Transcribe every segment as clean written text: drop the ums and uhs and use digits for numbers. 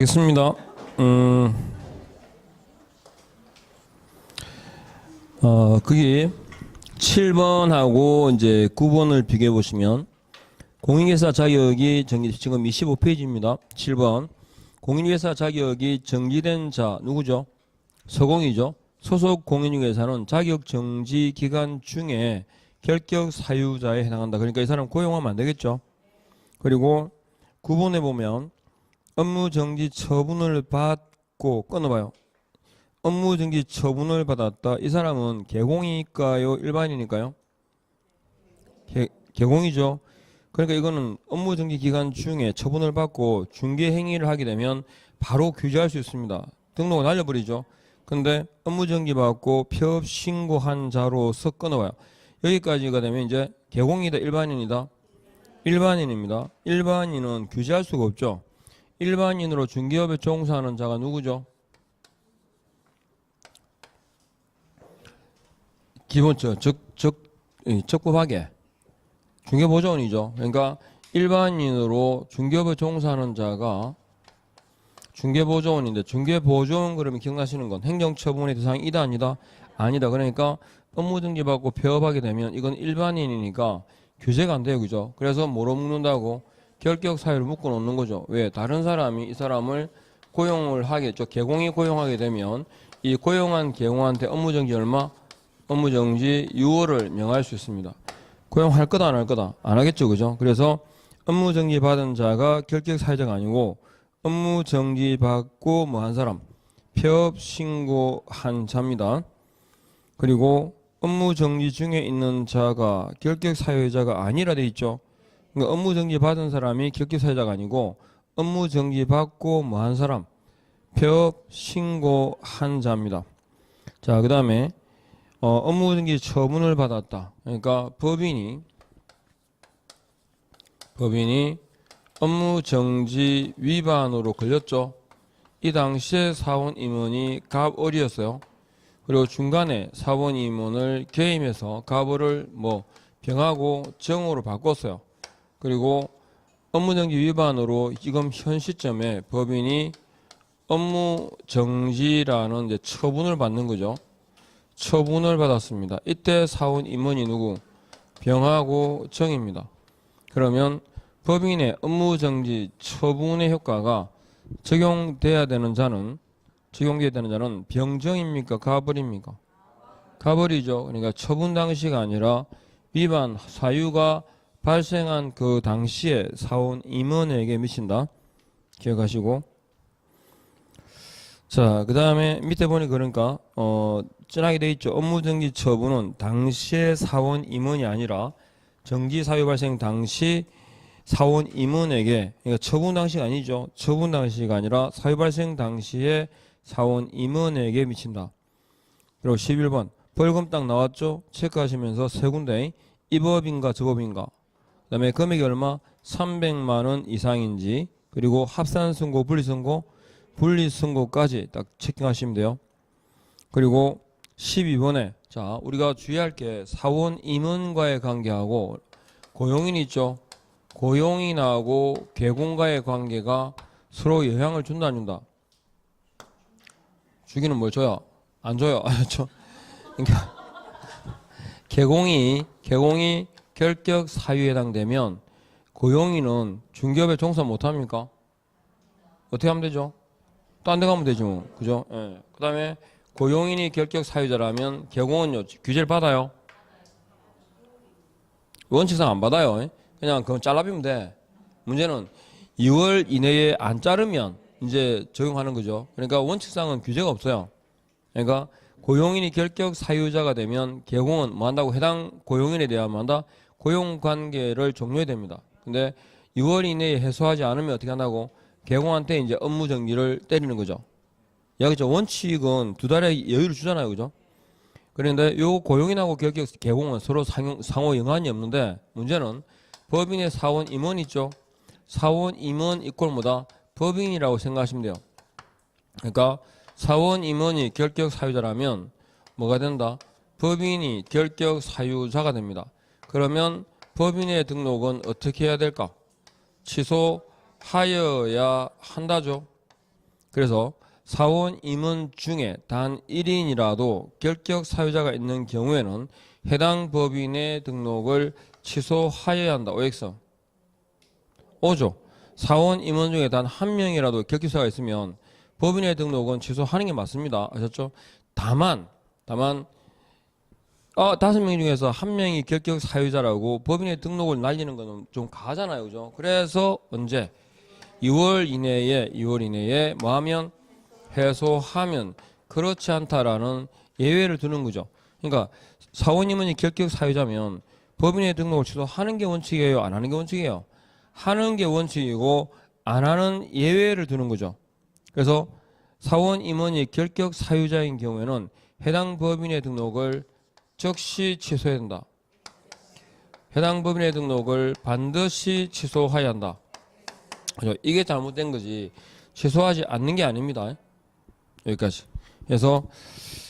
있습니다. 그게 7번하고 이제 9번을 비교해 보시면 공인회사 자격이 지금 25페이지입니다. 7번 공인회사 자격이 정지된 자 누구죠? 서공이죠. 소속 공인중개사는 자격 정지 기간 중에 결격 사유자에 해당한다. 그러니까 이 사람 고용하면 안 되겠죠. 그리고 9번에 보면 업무정지 처분을 받고 끊어봐요. 업무정지 처분을 받았다. 이 사람은 개공이니까요? 일반이니까요? 개공이죠. 그러니까 이거는 업무정지 기간 중에 처분을 받고 중개행위를 하게 되면 바로 규제할 수 있습니다. 등록을 날려버리죠. 근데 업무정지 받고 폐업 신고한 자로서 끊어봐요. 여기까지가 되면 이제 개공이다 일반인이다? 일반인입니다. 일반인은 규제할 수가 없죠. 일반인으로 중개업에 종사하는 자가 누구죠? 기본적 적법하게 중개보조원이죠. 그러니까 일반인으로 중개업에 종사하는 자가 중개보조원인데, 중개보조원 그러면 기억나시는 건 행정처분의 대상이 이다 아니다? 아니다. 그러니까 업무정지 받고 폐업하게 되면 이건 일반인이니까 규제가 안 돼요. 그죠? 그래서 뭐로 묶는다고? 결격 사유를 묶어 놓는 거죠. 왜? 다른 사람이 이 사람을 고용을 하겠죠. 개공이 고용하게 되면 이 고용한 개공한테 업무정지 얼마? 업무정지 6월을 명할 수 있습니다. 고용할 거다 안 할 거다? 안 하겠죠. 그죠? 그래서 업무정지 받은 자가 결격 사유자가 아니고 업무정지 받고 뭐 한 사람, 폐업 신고한 자입니다. 그리고 업무정지 중에 있는 자가 결격 사유자가 아니라 돼 있죠. 그러니까 업무정지 받은 사람이 결격 사유자가 아니고 업무정지 받고 뭐 한 사람, 폐업 신고한 자입니다. 자, 그 다음에 업무정지 처분을 받았다. 그러니까 법인이 업무정지 위반으로 걸렸죠. 이 당시에 사원 임원이 갑을이었어요. 그리고 중간에 사원 임원을 개임해서 갑을을 병하고 정으로 바꿨어요. 그리고 업무정지 위반으로 지금 현 시점에 법인이 업무정지라는 이제 처분을 받는 거죠. 처분을 받았습니다. 이때 사원 임원이 누구? 병하고 정입니다. 그러면 법인의 업무정지 처분의 효과가 적용돼야 되는 자는 병정입니까? 가벌입니까? 가벌이죠. 그러니까 처분 당시가 아니라 위반 사유가 발생한 그 당시에 사원 임원에게 미친다. 기억하시고. 자, 그 다음에 밑에 보니 그러니까 찐하게 돼 있죠. 업무정지 처분은 당시에 사원 임원이 아니라 정지 사유 발생 당시 사원 임원에게, 그러니까 처분 당시가 아니죠. 처분 당시가 아니라 사유 발생 당시에 사원 임원에게 미친다. 그리고 11번 벌금 딱 나왔죠. 체크하시면서 세 군데 이 법인가 저 법인가, 그 다음에 금액이 얼마? 300만 원 이상인지, 그리고 합산선고 분리선고까지 딱 체크하시면 돼요. 그리고 12번에 자, 우리가 주의할 게 사원 임원과의 관계하고 고용인 있죠. 고용인하고 개공과의 관계가 서로 영향을 준다 안 준다? 주기는 뭘 줘요? 안 줘요. 그러니까 개공이 결격 사유에 해당되면 고용인은 중개업에 종사 못합니까? 어떻게 하면 되죠? 딴 데 가면 되지 뭐. 그죠? 예. 그 다음에 고용인이 결격 사유자라면 개공은요, 규제를 받아요? 원칙상 안 받아요. 그냥 그건 잘라비면 돼. 문제는 2월 이내에 안 자르면 이제 적용하는 거죠. 그러니까 원칙상은 규제가 없어요. 그러니까 고용인이 결격 사유자가 되면 개공은 뭐 한다고? 해당 고용인에 대한 뭐 한다? 고용 관계를 종료해야 됩니다. 근데 6월 이내에 해소하지 않으면 어떻게 한다고? 개공한테 이제 업무 정지를 때리는 거죠. 여기죠. 원칙은 2달의 여유를 주잖아요. 그죠? 그런데 요 고용인하고 결격 개공은 서로 상호 연관이 없는데, 문제는 법인의 사원 임원 있죠. 사원 임원 이꼴 뭐다? 법인이라고 생각하시면 돼요. 그러니까 사원 임원이 결격 사유자라면 뭐가 된다? 법인이 결격 사유자가 됩니다. 그러면 법인의 등록은 어떻게 해야 될까? 취소하여야 한다죠. 그래서 사원 임원 중에 단 1인이라도 결격 사유자가 있는 경우에는 해당 법인의 등록을 취소하여야 한다. OX. 오죠. 사원 임원 중에 단 한 명이라도 결격사가 있으면 법인의 등록은 취소하는 게 맞습니다. 아셨죠? 다만 5명 중에서 한 명이 결격 사유자라고 법인의 등록을 날리는 거는 좀 가잖아요. 그죠? 그래서 언제 2월 이내에 뭐 하면 해소하면 그렇지 않다라는 예외를 두는 거죠. 그러니까 사원 임원이 결격 사유자면 법인의 등록을 취소하는 게 원칙이에요, 안 하는 게 원칙이에요? 하는 게 원칙이고 안 하는 예외를 두는 거죠. 그래서 사원 임원이 결격 사유자인 경우에는 해당 법인의 등록을 즉시 취소해야 된다. 해당 법인의 등록을 반드시 취소해야 한다. 이게 잘못된 거지 취소하지 않는 게 아닙니다. 여기까지. 그래서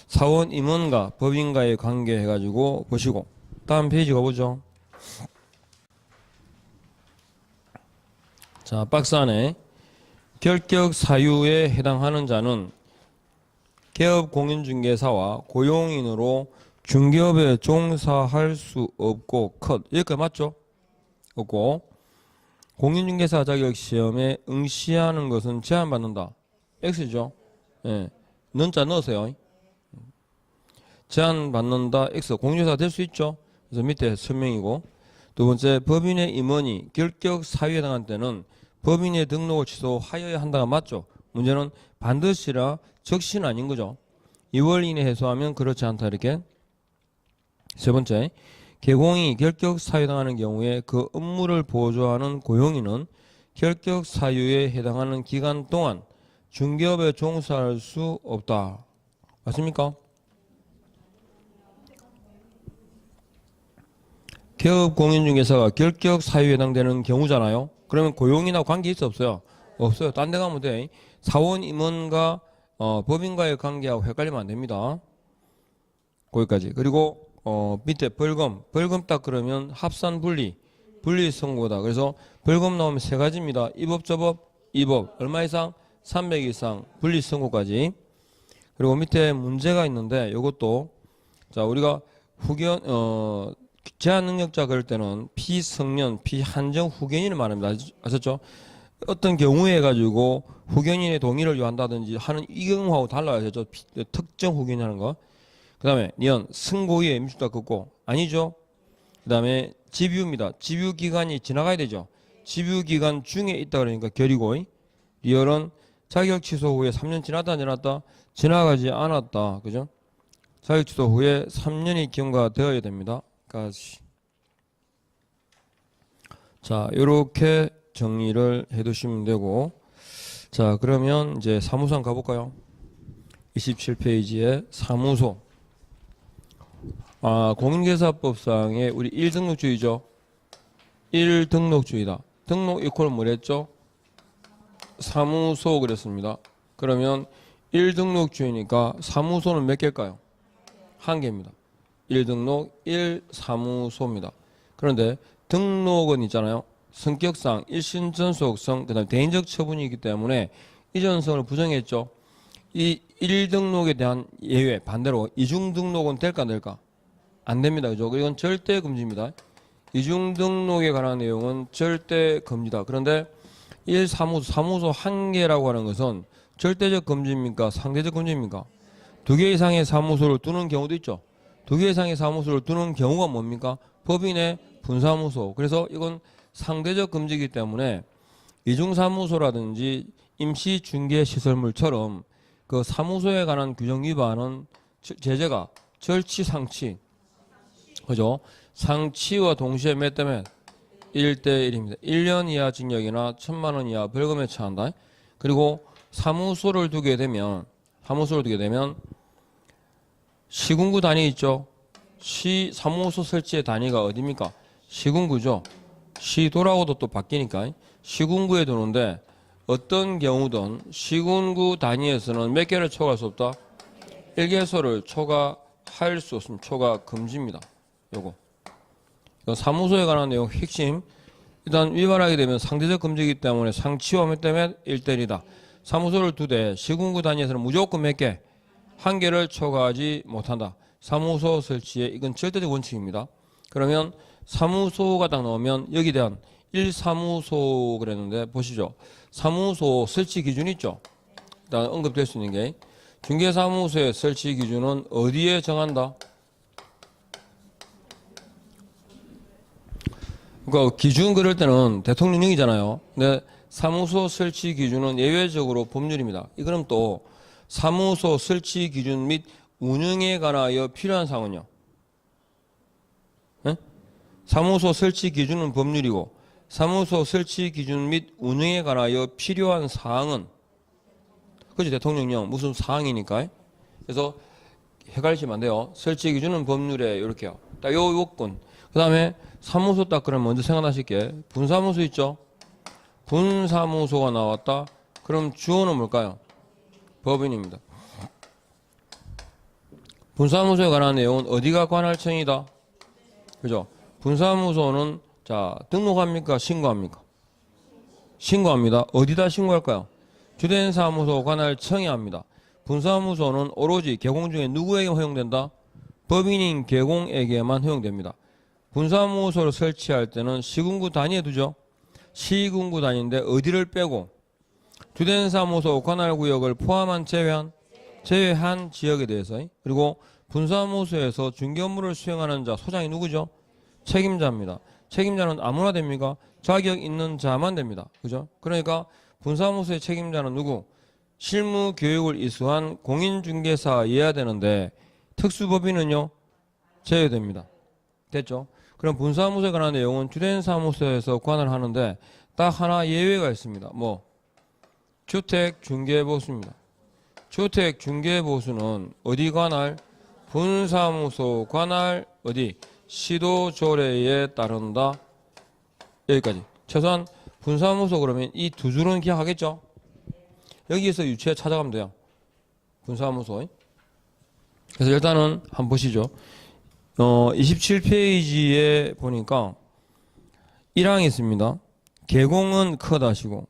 사원 임원과 법인과의 관계 해가지고 보시고 다음 페이지 가보죠. 자, 박스 안에 결격 사유에 해당하는 자는 개업 공인중개사와 고용인으로 중개업에 종사할 수 없고 컷. 여기까지 맞죠? 없고 공인중개사 자격 시험에 응시하는 것은 제한받는다. X죠. 예. 는자 넣으세요. 제한받는다. X. 공인중개사가 될 수 있죠. 그래서 밑에 설명이고 두 번째 법인의 임원이 결격 사유에 해당한 때는 법인의 등록을 취소하여야 한다가 맞죠. 문제는 반드시라 적시는 아닌 거죠. 2월 이내 해소하면 그렇지 않다 이렇게. 세 번째 개공이 결격 사유에 해당하는 경우에 그 업무를 보조하는 고용인은 결격 사유에 해당하는 기간 동안 중개업에 종사할 수 없다. 맞습니까? 개업 공인중개사가 결격 사유에 해당되는 경우잖아요. 그러면 고용이나 관계 있어 없어요? 없어요. 딴 데 가면 돼. 사원 임원과 법인과의 관계하고 헷갈리면 안 됩니다. 거기까지. 그리고 밑에 벌금 딱 그러면 합산 분리 선고다. 그래서 벌금 나오면 세 가지입니다. 이법 저법 이법 얼마 이상 300 이상 분리 선고까지. 그리고 밑에 문제가 있는데 이것도 자 우리가 후견 제한 능력자 그럴 때는 피성년 피한정 후견인을 말합니다. 아셨죠? 어떤 경우에 가지고 후견인의 동의를 요한다든지 하는 이 경우하고 달라요. 아셨죠? 특정 후견인이라는 거. 그 다음에 니은 승고의 임수다 긋고 아니죠. 그 다음에 집유입니다. 집유 기간이 지나가야 되죠. 집유 기간 중에 있다 그러니까 결이고 리얼은 자격 취소 후에 3년 지났다 안 지났다 지나가지 않았다. 그죠? 자격 취소 후에 3년이 경과되어야 됩니다. 까지. 자, 요렇게 정리를 해 두시면 되고 자, 그러면 이제 사무소 한번 가볼까요? 27페이지에 사무소. 공인중개사법상의 우리 1등록주의죠. 1등록주의다. 등록 이퀄 뭐랬죠? 사무소 그랬습니다. 그러면 1등록주의니까 사무소는 몇 개일까요? 한 개입니다. 1등록 1사무소입니다. 그런데 등록은 있잖아요. 성격상 일신전속성 그다음에 대인적 처분이기 때문에 이전성을 부정했죠. 이 1등록에 대한 예외 반대로 이중등록은 될까 안 될까? 안 됩니다. 그죠? 이건 절대 금지입니다. 이중등록에 관한 내용은 절대 금지다. 그런데 1사무소 한 개라고 하는 것은 절대적 금지입니까? 상대적 금지입니까? 두 개 이상의 사무소를 두는 경우도 있죠. 두 개 이상의 사무소를 두는 경우가 뭡니까? 법인의 분사무소. 그래서 이건 상대적 금지이기 때문에 이중사무소라든지 임시중개시설물처럼 그 사무소에 관한 규정 위반은 제재가 절치상치. 그죠? 상치와 동시에 몇 대 몇? 1대1입니다. 1년 이하 징역이나 1,000만 원 이하 벌금에 처한다. 그리고 사무소를 두게 되면 시군구 단위 있죠. 사무소 설치의 단위가 어디입니까? 시군구죠. 시도라고도 또 바뀌니까 시군구에 두는데 어떤 경우든 시군구 단위에서는 몇 개를 초과할 수 없다? 1개소를 초과할 수 없습니다. 초과 금지입니다. 요거. 사무소에 관한 내용 핵심. 일단 위반하게 되면 상대적 금지이기 때문에 상치와 몇 대 몇? 1대1이다. 사무소를 2대, 시군구 단위에서는 무조건 몇 개? 1개를 초과하지 못한다. 사무소 설치에 이건 절대적 원칙입니다. 그러면 사무소가 딱 나오면 여기에 대한 1사무소 그랬는데 보시죠. 사무소 설치 기준 있죠? 일단 언급될 수 있는 게 중개사무소의 설치 기준은 어디에 정한다? 그러니까 기준 그럴 때는 대통령령이잖아요. 근데 사무소 설치 기준은 예외적으로 법률입니다. 이거는 또 사무소 설치 기준 및 운영에 관하여 필요한 사항은요. 네? 사무소 설치 기준은 법률이고 사무소 설치 기준 및 운영에 관하여 필요한 사항은 그죠? 대통령령 무슨 사항이니까. 그래서 헷갈리시면 안 돼요. 설치 기준은 법률에 이렇게요. 딱 요 요건. 그 다음에 사무소 딱 그러면 먼저 생각나실게. 분사무소 있죠? 분사무소가 나왔다. 그럼 주어는 뭘까요? 법인입니다. 분사무소에 관한 내용은 어디가 관할청이다? 그죠? 분사무소는 자 등록합니까? 신고합니까? 신고합니다. 어디다 신고할까요? 주된 사무소 관할청이 합니다. 분사무소는 오로지 개공 중에 누구에게 허용된다? 법인인 개공에게만 허용됩니다. 분사무소를 설치할 때는 시군구 단위에 두죠. 시군구 단위인데 어디를 빼고 주된 사무소 관할구역을 포함한 제외한 지역에 대해서 그리고 분사무소에서 중개 업무를 수행하는 자 소장이 누구죠? 책임자입니다. 책임자는 아무나 됩니까? 자격 있는 자만 됩니다. 그죠? 그러니까 분사무소의 책임자는 누구? 실무 교육을 이수한 공인중개사여야 되는데 특수법인은요? 제외됩니다. 됐죠? 그럼 분사무소에 관한 내용은 주된 사무소에서 관할하는데 딱 하나 예외가 있습니다. 뭐? 주택중개보수입니다. 주택중개보수는 어디 관할? 분사무소 관할 어디? 시도조례에 따른다. 여기까지. 최소한 분사무소 그러면 이 두 줄은 기억하겠죠? 여기에서 유체 찾아가면 돼요. 분사무소. 그래서 일단은 한번 보시죠. 27페이지에 보니까 1항이 있습니다. 개공은 크다시고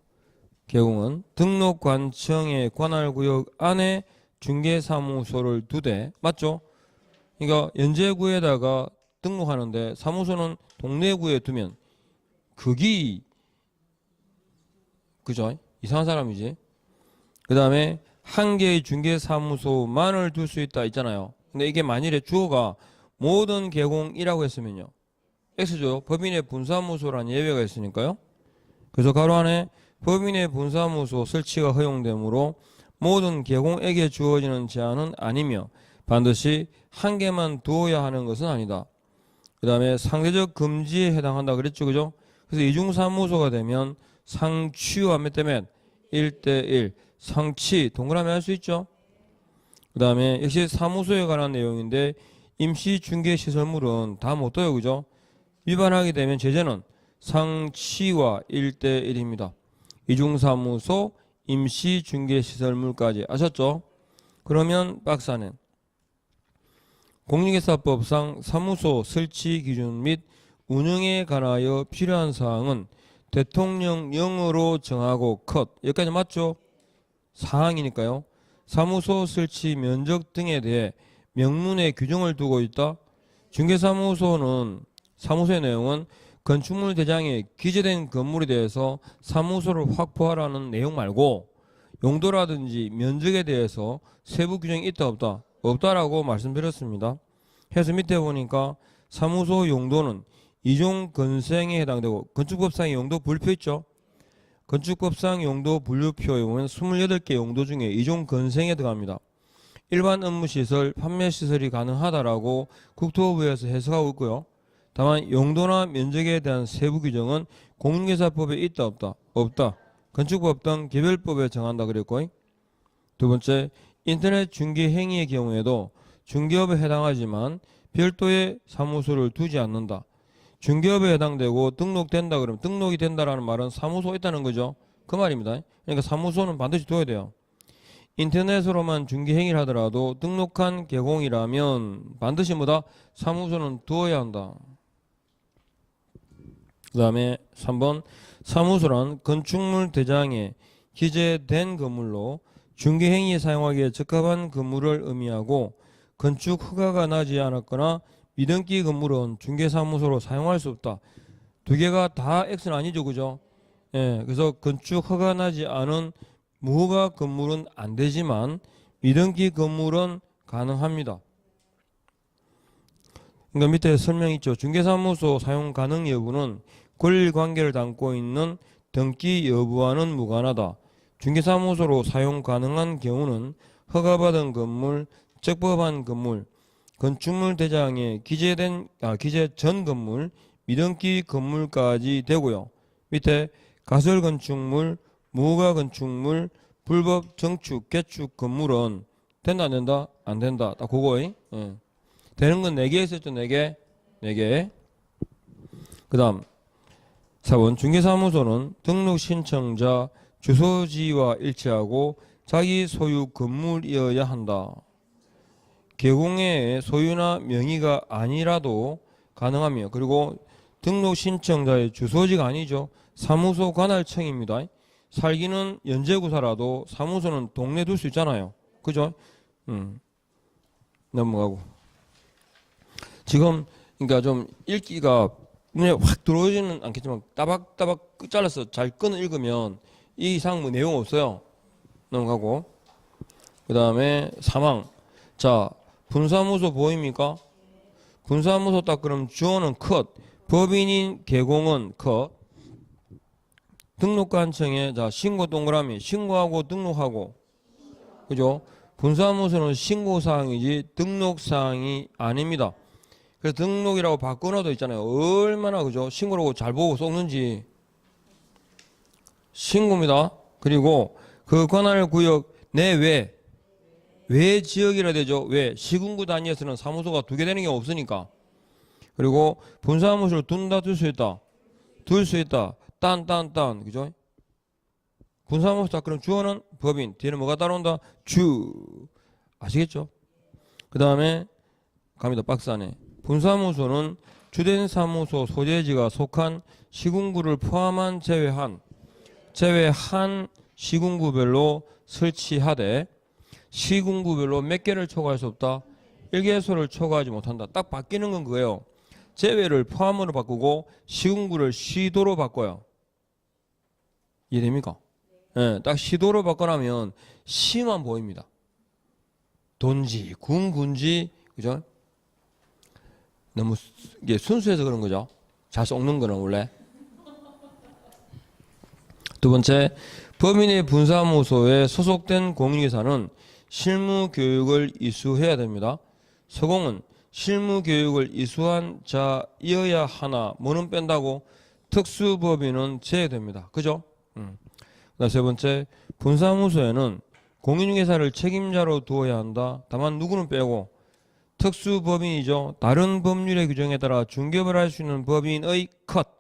개공은 등록관청의 관할구역 안에 중개사무소를 2대 맞죠? 그러니까 연제구에다가 등록하는데 사무소는 동래구에 두면 극이 그죠? 이상한 사람이지. 그 다음에 한 개의 중개사무소만을 둘 수 있다 있잖아요. 근데 이게 만일에 주어가 모든 개공이라고 했으면요. X죠. 법인의 분사무소란 예외가 있으니까요. 그래서 가로 안에 법인의 분사무소 설치가 허용되므로 모든 개공에게 주어지는 제한은 아니며 반드시 한 개만 두어야 하는 것은 아니다. 그 다음에 상대적 금지에 해당한다 그랬죠. 그죠? 그래서 이중사무소가 되면 상취와 몇 대 몇? 1대1 상취 동그라미 할 수 있죠. 그 다음에 역시 사무소에 관한 내용인데 임시중개시설물은 다 못 둬요. 그죠? 위반하게 되면 제재는 상취와 1대1입니다. 이중사무소 임시중개시설물까지 아셨죠? 그러면 박스 안에 공인중개사법상 사무소 설치 기준 및 운영에 관하여 필요한 사항은 대통령령으로 정하고 컷. 여기까지 맞죠? 사항이니까요. 사무소 설치 면적 등에 대해 명문의 규정을 두고 있다. 중개사무소는 사무소의 내용은 건축물 대장에 기재된 건물에 대해서 사무소를 확보하라는 내용 말고 용도라든지 면적에 대해서 세부 규정이 있다 없다? 없다라고 말씀드렸습니다. 해서 밑에 보니까 사무소 용도는 이종 건생에 해당되고 건축법상의 용도 분류표 있죠. 건축법상 용도 분류표에 보면 28개 용도 중에 이종 건생에 들어갑니다. 일반 업무시설, 판매시설이 가능하다라고 국토부에서 해석하고 있고요. 다만 용도나 면적에 대한 세부 규정은 공인중개사법에 있다 없다? 없다. 건축법 등 개별법에 정한다 그랬고 두 번째 인터넷 중개 행위의 경우에도 중개업에 해당하지만 별도의 사무소를 두지 않는다. 중개업에 해당되고 등록된다 그러면 등록이 된다라는 말은 사무소 있다는 거죠. 그 말입니다. 그러니까 사무소는 반드시 둬야 돼요. 인터넷으로만 중개 행위를 하더라도 등록한 개공이라면 반드시 뭐다? 사무소는 두어야 한다. 그 다음에 3번 사무소란 건축물 대장에 기재된 건물로 중개행위에 사용하기에 적합한 건물을 의미하고 건축 허가가 나지 않았거나 미등기 건물은 중개사무소로 사용할 수 없다. 두 개가 다 X는 아니죠, 그죠? 예, 그래서 건축 허가 나지 않은 무허가 건물은 안 되지만 미등기 건물은 가능합니다. 그러니까 밑에 설명 있죠. 중개사무소 사용 가능 여부는 권리관계를 담고 있는 등기 여부와는 무관하다. 중개사무소로 사용 가능한 경우는 허가받은 건물, 적법한 건물, 건축물 대장에 기재 전 건물, 미등기 건물까지 되고요. 밑에 가설 건축물, 무허가 건축물, 불법 정축, 개축 건물은 된다 안 된다? 안 된다. 딱 그거. 예. 되는 건 4개 있었죠. 4개. 4개. 그 다음 4번 중개사무소는 등록 신청자 주소지와 일치하고 자기 소유 건물이어야 한다. 개공의 소유나 명의가 아니라도 가능하며, 그리고 등록 신청자의 주소지가 아니죠. 사무소 관할청입니다. 살기는 연제구사라도 사무소는 동네 둘 수 있잖아요. 그죠? 넘어가고. 지금 그러니까 좀 읽기가 눈에 확 들어오지는 않겠지만 따박따박 잘라서 잘 끊어 읽으면 이 이상 뭐 내용 없어요. 넘어가고. 그 다음에 사망. 자, 분사무소 보입니까? 분사무소 딱 그럼 주어는 컷, 법인인 개공은 컷, 등록관청에 자 신고 동그라미, 신고하고 등록하고, 그죠? 분사무소는 신고사항이지 등록사항이 아닙니다. 그래서 등록이라고 바꿔놔도 있잖아요. 얼마나 그죠? 신고라고 잘 보고 쏘는지. 신고입니다. 그리고 그 관할구역 내외, 외 지역이라 되죠. 왜? 시군구 단위에서는 사무소가 2개 되는 게 없으니까. 그리고 분사무소를 둔다, 둘 수 있다. 둘 수 있다. 딴. 그죠? 분사무소 자 그럼 주어는 법인. 뒤에는 뭐가 따라온다? 주. 아시겠죠? 그 다음에 갑니다. 박스 안에. 분사무소는 주된 사무소 소재지가 속한 시군구를 포함한 제외한 시군구별로 설치하되 시군구별로 몇 개를 초과할 수 없다. 1개소를 초과하지 못한다. 딱 바뀌는 건 그거예요. 제외를 포함으로 바꾸고 시군구를 시도로 바꿔요. 이해됩니까? 네, 딱 시도로 바꿔나면 시만 보입니다. 돈지, 군지, 그죠? 너무 이게 순수해서 그런 거죠. 잘 썩는 거는 원래. 두 번째, 법인의 분사무소에 소속된 공인회사는 실무교육을 이수해야 됩니다. 서공은 실무교육을 이수한 자이어야 하나 뭐는 뺀다고 특수법인은 제외됩니다. 그죠? 그다음 세 번째, 분사무소에는 공인회사를 책임자로 두어야 한다. 다만 누구는 빼고 특수법인이죠. 다른 법률의 규정에 따라 중개업을 할 수 있는 법인의 컷.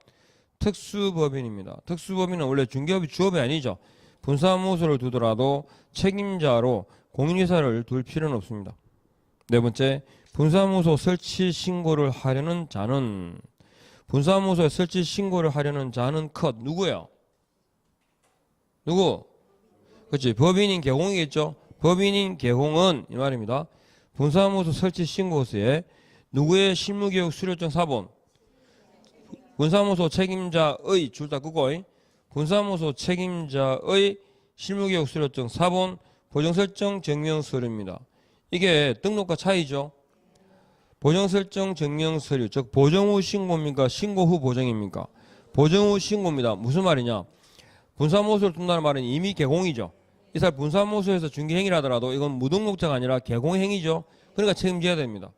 특수법인입니다. 특수법인은 원래 중개업이 주업이 아니죠. 분사무소를 두더라도 책임자로 공인회사를 둘 필요는 없습니다. 네 번째, 분사무소 설치 신고를 하려는 자는 분사무소에 설치 신고를 하려는 자는 컷. 누구예요? 누구? 그렇지. 법인인 개공이겠죠. 법인인 개공은 이 말입니다. 분사무소 설치 신고서에 누구의 실무교육 수료증 사본 분사무소 책임자의 줄 다 끄고 분사무소 책임자의 실무교육 수료증 사본 보정설정 증명 서류입니다. 이게 등록과 차이죠. 보정설정 증명 서류 즉 보정 후 신고입니까? 신고 후 보정입니까? 보정 후 신고입니다. 무슨 말이냐? 분사무소를 둔다는 말은 이미 개공이죠. 이 사람 분사무소에서 중개행위를 하더라도 이건 무등록자가 아니라 개공행위죠. 그러니까 책임져야 됩니다.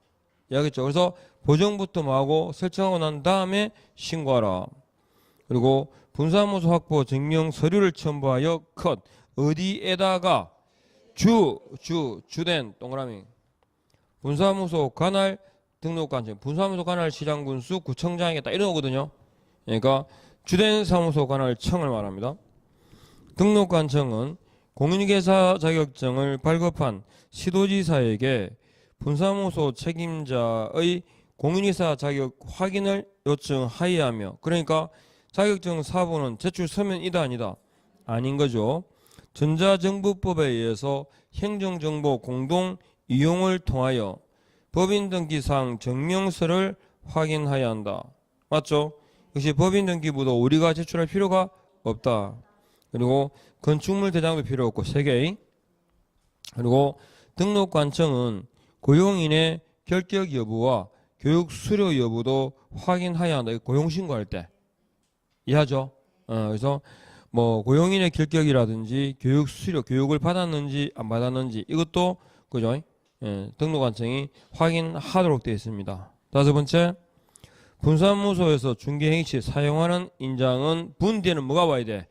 이해하겠죠? 그래서 보정부터 하고 설정하고 난 다음에 신고하라. 그리고 분사무소 확보 증명 서류를 첨부하여 컷. 어디에다가 주된 동그라미 분사무소 관할 등록관청 분사무소 관할 시장군수 구청장이겠다 이런 거거든요. 그러니까 주된 사무소 관할청을 말합니다. 등록관청은 공인회사 자격증을 발급한 시도지사에게 분사무소 책임자의 공인회사 자격 확인을 요청하여야 하며, 그러니까 자격증 사본은 제출 서면이다 아니다? 아닌 거죠. 전자정보법에 의해서 행정정보 공동 이용을 통하여 법인등기상 증명서를 확인해야 한다. 맞죠? 역시 법인등기부도 우리가 제출할 필요가 없다. 그리고 건축물 대장도 필요 없고 3개. 그리고 등록관청은 고용인의 결격 여부와 교육 수료 여부도 확인해야 한다. 고용신고할 때. 이해하죠? 그래서 뭐 고용인의 결격이라든지 교육 수료, 교육을 받았는지 안 받았는지 이것도 그죠? 예, 등록관청이 확인하도록 되어 있습니다. 5번째, 분사무소에서 중개행위 시 사용하는 인장은 분 뒤에는 뭐가 와야 돼?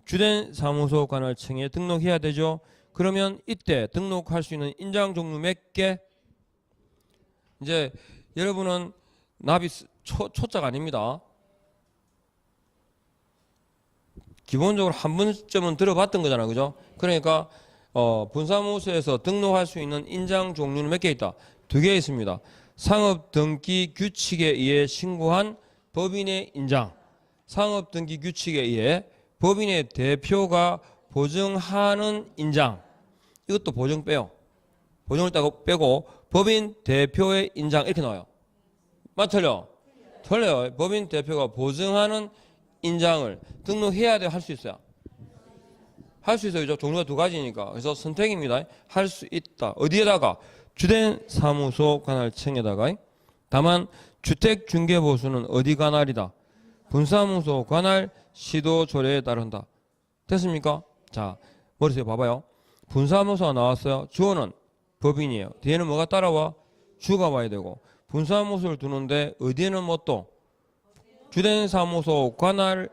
주된 사무소 관할청에 등록해야 되죠. 그러면 이때 등록할 수 있는 인장 종류 몇 개? 이제 여러분은 납입 초짜가 아닙니다. 기본적으로 한 번쯤은 들어봤던 거잖아, 그죠? 그러니까 분사무소에서 등록할 수 있는 인장 종류는 몇 개 있다? 2개 있습니다. 상업등기 규칙에 의해 신고한 법인의 인장, 상업등기 규칙에 의해 법인의 대표가 보증하는 인장, 이것도 보증 빼요. 보증을 빼고 법인 대표의 인장 이렇게 나와요. 맞죠? 틀려요. 법인 대표가 보증하는 인장을 등록해야 돼, 할 수 있어요? 할 수 있어요. 종류가 2가지니까. 그래서 선택입니다. 할 수 있다. 어디에다가? 주된 사무소 관할청에다가. 다만 주택중개보수는 어디 관할이다? 분사무소 관할 시도조례에 따른다. 됐습니까? 자, 머릿속에 봐봐요. 분사무소가 나왔어요. 주어는 법인이에요. 뒤에는 뭐가 따라와? 주가 와야 되고. 분사무소를 두는데 어디에는 뭐 또? 주된 사무소 관할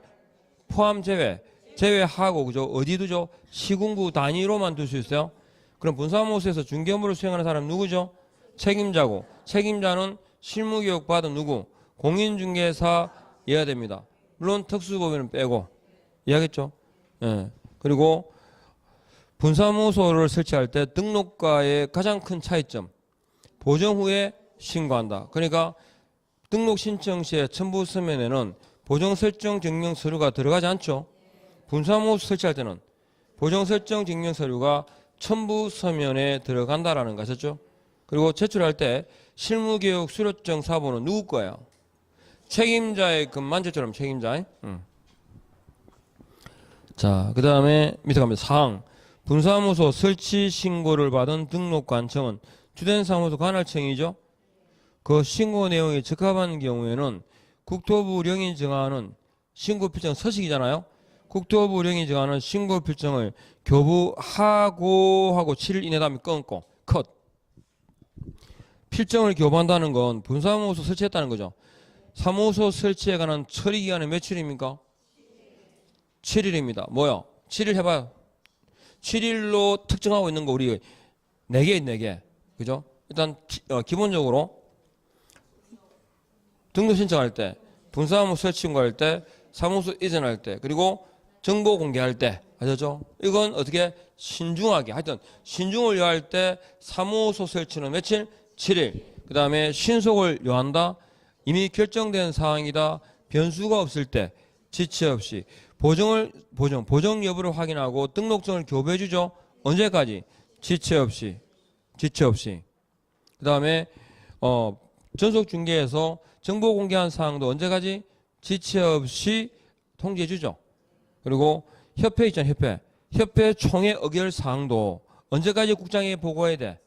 포함 제외하고, 그죠? 어디 두죠? 시군구 단위로만 둘 수 있어요. 그럼 분사무소에서 중개업무를 수행하는 사람 누구죠? 책임자고, 책임자는 실무교육 받은 누구? 공인중개사여야 됩니다. 물론 특수법인은 빼고. 이해하겠죠? 예. 그리고 분사무소를 설치할 때 등록과의 가장 큰 차이점, 보정 후에 신고한다. 그러니까 등록 신청 시에 첨부 서면에는 보정 설정 증명 서류가 들어가지 않죠. 분사무소 설치할 때는 보정 설정 증명 서류가 첨부 서면에 들어간다라는 거 아셨죠? 그리고 제출할 때 실무교육 수료증 사본은 누구 거예요? 책임자의 것만 제출하면 책임자. 자, 그 다음에 밑에 갑니다. 사항. 분사무소 설치 신고를 받은 등록관청은 주된 사무소 관할청이죠. 그 신고 내용이 적합한 경우에는 국토부령이 정하는 신고필정 서식이잖아요. 국토부령이 정하는 신고필정을 교부하고 하고 7일 이내다 하면 끊고 컷. 필정을 교부한다는 건 분사무소 설치했다는 거죠. 사무소 설치에 관한 처리기간은 며칠입니까? 7일입니다. 뭐요? 7일 해봐요. 7일로 특정하고 있는 거 우리 4개, 4개. 그죠? 일단 기본적으로 등록 신청할 때, 분사무소 설치 신고할 때, 사무소 이전할 때, 그리고 정보 공개할 때, 아셨죠? 이건 어떻게 신중하게, 하여튼 신중을 요할 때 사무소 설치는 며칠? 7일. 그 다음에 신속을 요한다. 이미 결정된 사항이다. 변수가 없을 때 지체 없이 보정 여부를 확인하고 등록증을 교부해 주죠. 언제까지? 지체 없이. 그 다음에 전속 중개에서 정보 공개한 사항도 언제까지? 지체 없이 통지해 주죠. 그리고 협회 있잖아요. 협회 총회 의결 사항도 언제까지 국장에게 보고해야 돼?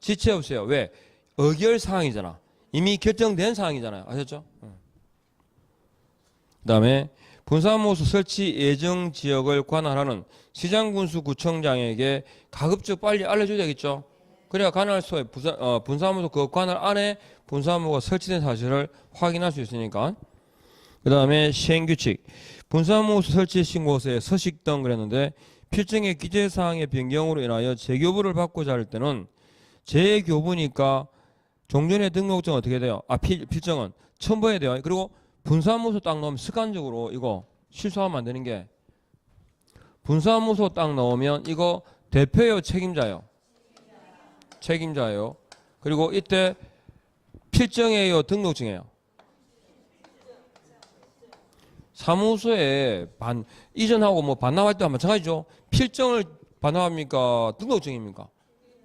지체 없어요. 왜? 의결 사항이잖아. 이미 결정된 사항이잖아요. 아셨죠? 그 다음에 분사무소 설치 예정 지역을 관할하는 시장군수구청장에게 가급적 빨리 알려줘야 되겠죠. 그래야 관할소에 분사무소 그 관할 안에 분사무소가 설치된 사실을 확인할 수 있으니까. 그 다음에 시행규칙. 분사무소 설치 신고서에 서식 등 그랬는데 필정의 기재사항의 변경으로 인하여 재교부를 받고자 할 때는 재교부니까 종전의 등록증 어떻게 돼요? 필정은 첨부해야 돼요. 그리고 분사무소 딱 넣으면 습관적으로 이거 실수하면 안 되는 게 분사무소 딱 넣으면 이거 대표예요, 책임자예요? 책임자예요. 그리고 이때 필정이에요, 등록증이에요? 사무소에 이전하고 뭐 반납할 때와 마찬가지죠. 필정을 반납합니까? 등록증입니까?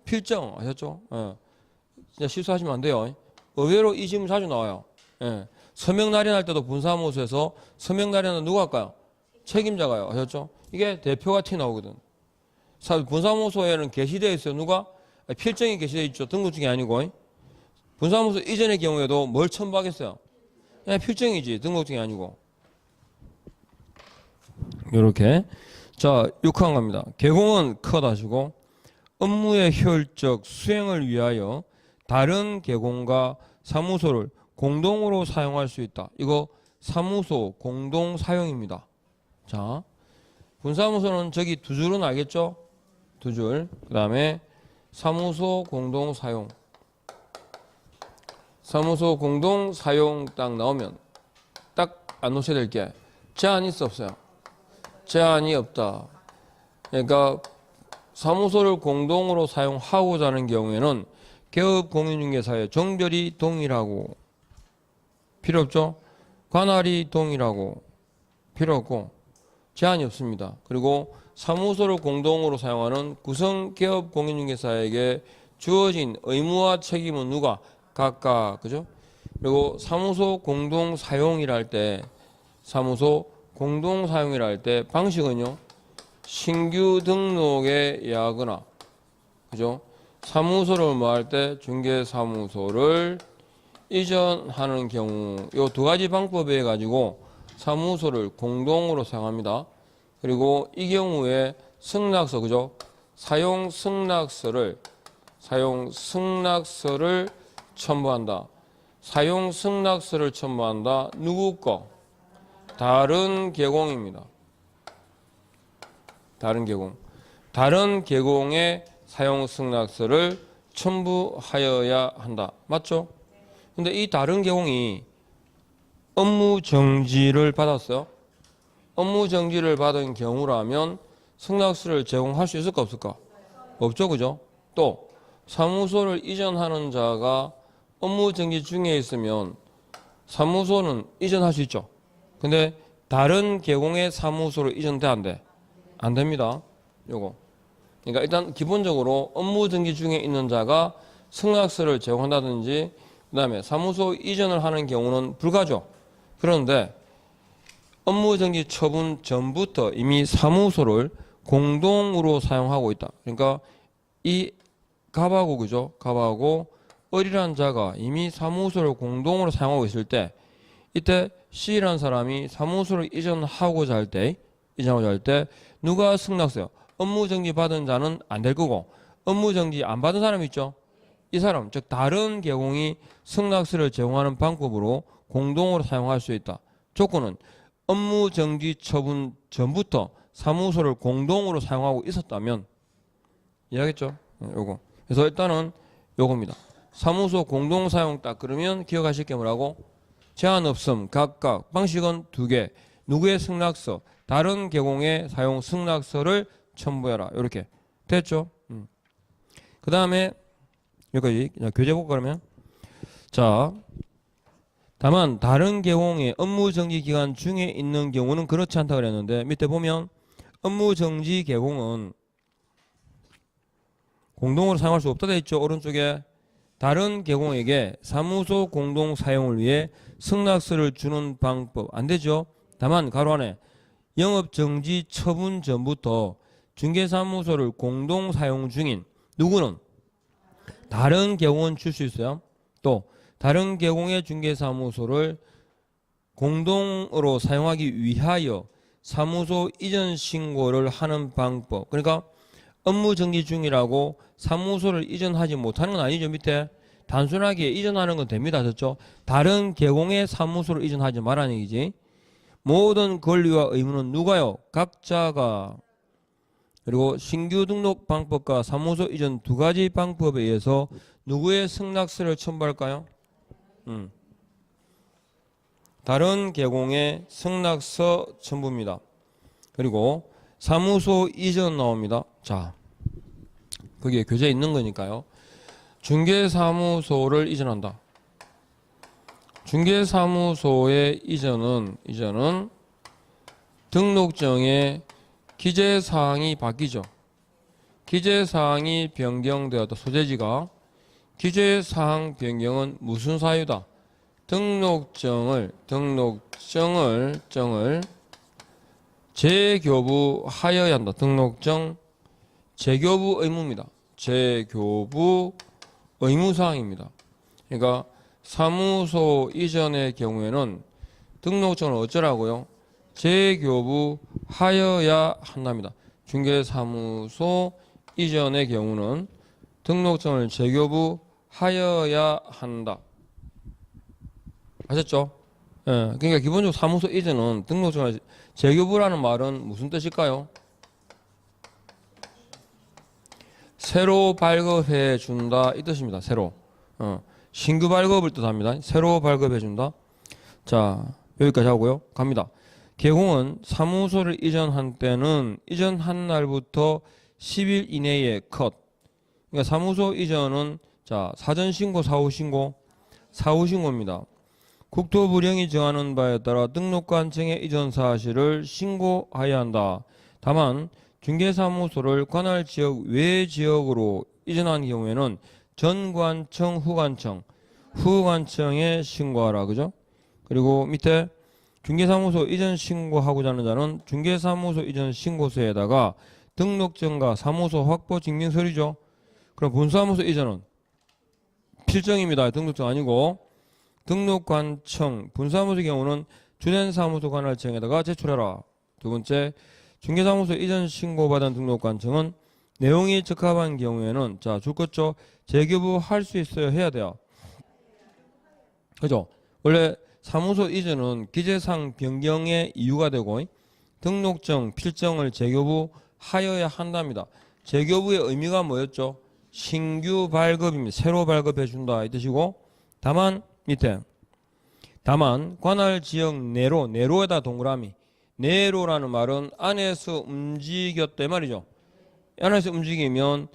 필정 아셨죠? 예. 진짜 실수하시면 안 돼요. 의외로 이 질문 자주 나와요. 예. 서명 날인할 때도 분사무소에서 서명 날인은 누가 할까요? 책임자가요. 아셨죠? 이게 대표가 티 나오거든. 분사무소에는 게시되어 있어요. 누가? 필정이 게시되어 있죠. 등록증이 아니고. 분사무소 이전의 경우에도 뭘 첨부하겠어요? 그냥 필정이지. 등록증이 아니고. 요렇게. 자, 6항 갑니다. 개공은 컷 하시고 업무의 효율적 수행을 위하여 다른 개공과 사무소를 공동으로 사용할 수 있다. 이거 사무소 공동 사용입니다. 자, 분사무소는 저기 두 줄은 알겠죠? 두 줄. 그 다음에 사무소 공동 사용. 사무소 공동 사용 딱 나오면 딱 안 놓으셔야 될 게 제한이 있어 없어요? 제한이 없다. 그러니까 사무소를 공동으로 사용하고자 하는 경우에는 개업 공인중개사의 정별이 동일하고 필요 없죠? 관할이 동일하고 필요 없고 제한이 없습니다. 그리고 사무소를 공동으로 사용하는 구성 개업 공인중개사에게 주어진 의무와 책임은 누가? 각각. 그죠? 그리고 사무소 공동 사용이라 할 때 사무소 공동 사용이라 할 때 방식은요. 신규 등록에 의하거나 그죠? 사무소를 뭐 할 때 중개사무소를 이전하는 경우 요 두 가지 방법에 해 가지고 사무소를 공동으로 사용합니다. 그리고 이 경우에 승낙서 그죠? 사용 승낙서를 첨부한다. 사용 승낙서를 첨부한다. 누구 거? 다른 개공입니다. 다른 개공. 다른 개공의 사용 승낙서를 첨부하여야 한다. 맞죠? 근데 이 다른 개공이 업무 정지를 받았어요. 업무 정지를 받은 경우라면 승낙서를 제공할 수 있을까 없을까? 없죠. 그죠? 또 사무소를 이전하는 자가 업무 정지 중에 있으면 사무소는 이전할 수 있죠. 근데 다른 개공의 사무소로 이전돼 안 돼? 안 됩니다. 요거. 그러니까 일단 기본적으로 업무 정지 중에 있는 자가 승낙서를 제공한다든지 그다음에 사무소 이전을 하는 경우는 불가죠. 그런데 업무 정지 처분 전부터 이미 사무소를 공동으로 사용하고 있다. 그러니까 이 갑하고 그죠? 갑하고 을이라는 자가 이미 사무소를 공동으로 사용하고 있을 때 이때 C라는 사람이 사무소를 이전하고자 할 때 누가 승낙서요? 업무 정지 받은 자는 안 될 거고 업무 정지 안 받은 사람 있죠? 이 사람 즉 다른 개공이 승낙서를 제공하는 방법으로 공동으로 사용할 수 있다. 조건은 업무 정지 처분 전부터 사무소를 공동으로 사용하고 있었다면 이해하겠죠? 요거. 그래서 일단은 요겁니다. 사무소 공동 사용 딱 그러면 기억하실 게 뭐라고? 제한 없음 각각 방식은 두 개. 누구의 승낙서? 다른 개공의 사용 승낙서를 첨부해라. 이렇게 됐죠? 그 다음에 여기까지 교재 볼까 그러면? 자, 다만 다른 개공의 업무 정지 기간 중에 있는 경우는 그렇지 않다 그랬는데 밑에 보면 업무 정지 개공은 공동으로 사용할 수 없다 돼 있죠. 오른쪽에 다른 개공에게 사무소 공동 사용을 위해 승낙서를 주는 방법 안 되죠. 다만 가로 안에 영업 정지 처분 전부터 중개사무소를 공동 사용 중인 누구는 다른 개공은 줄 수 있어요. 또 다른 개공의 중개사무소를 공동으로 사용하기 위하여 사무소 이전 신고를 하는 방법. 그러니까 업무 정지 중이라고 사무소를 이전하지 못하는 건 아니죠. 밑에 단순하게 이전하는 건 됩니다. 그렇죠? 다른 개공의 사무소를 이전하지 말라는 얘기지. 모든 권리와 의무는 누가요? 각자가. 그리고 신규 등록 방법과 사무소 이전 두 가지 방법에 의해서 누구의 승낙서를 첨부할까요? 다른 개공의 승낙서 첨부입니다. 그리고 사무소 이전 나옵니다. 자, 거기에 교재에 있는 거니까요. 중개사무소를 이전한다. 중개사무소의 이전은 등록증의 기재사항이 바뀌죠. 기재사항이 변경되었다. 소재지가 기재사항 변경은 무슨 사유다? 등록증을 재교부하여야 한다. 등록증 재교부 의무입니다. 재교부 의무사항입니다. 그러니까 사무소 이전의 경우에는 등록증을 어쩌라고요? 재교부하여야 한답니다. 중개사무소 이전의 경우는 등록증을 재교부하여야 한다. 아셨죠? 예, 그러니까 기본적으로 사무소 이전은 등록증을 재교부라는 말은 무슨 뜻일까요? 새로 발급해 준다 이 뜻입니다. 새로 신규 발급을 뜻합니다. 새로 발급해 준다. 자, 여기까지 하고요. 갑니다. 개공은 사무소를 이전한 때는 이전한 날부터 10일 이내에 컷. 그러니까 사무소 이전은 자, 사전 신고, 사후 신고, 사후 신고입니다. 국토부령이 정하는 바에 따라 등록관청의 이전 사실을 신고해야 한다. 다만 중개사무소를 관할 지역 외 지역으로 이전한 경우에는 전관청, 후관청에 신고하라. 그죠? 그리고 밑에 중개사무소 이전 신고하고자 하는 자는 중개사무소 이전 신고서에다가 등록증과 사무소 확보 증명서류죠. 그럼 본사무소 이전은 필정입니다. 등록증 아니고 등록관청, 분사무소의 경우는 주된 사무소 관할청에다가 제출해라. 두 번째, 중개사무소 이전 신고받은 등록관청은 내용이 적합한 경우에는 자, 줄 것죠. 재교부 할 수 있어야 해야 돼요. 그죠? 원래 사무소 이전은 기재사항 변경의 이유가 되고 등록증, 필정을 재교부 하여야 한답니다. 재교부의 의미가 뭐였죠? 신규 발급입니다. 새로 발급해 준다 이 뜻이고, 다만 밑에 다만 관할 지역 내로에다 동그라미, 내로라는 말은 안에서 움직였다 이 말이죠. 안에서 움직이면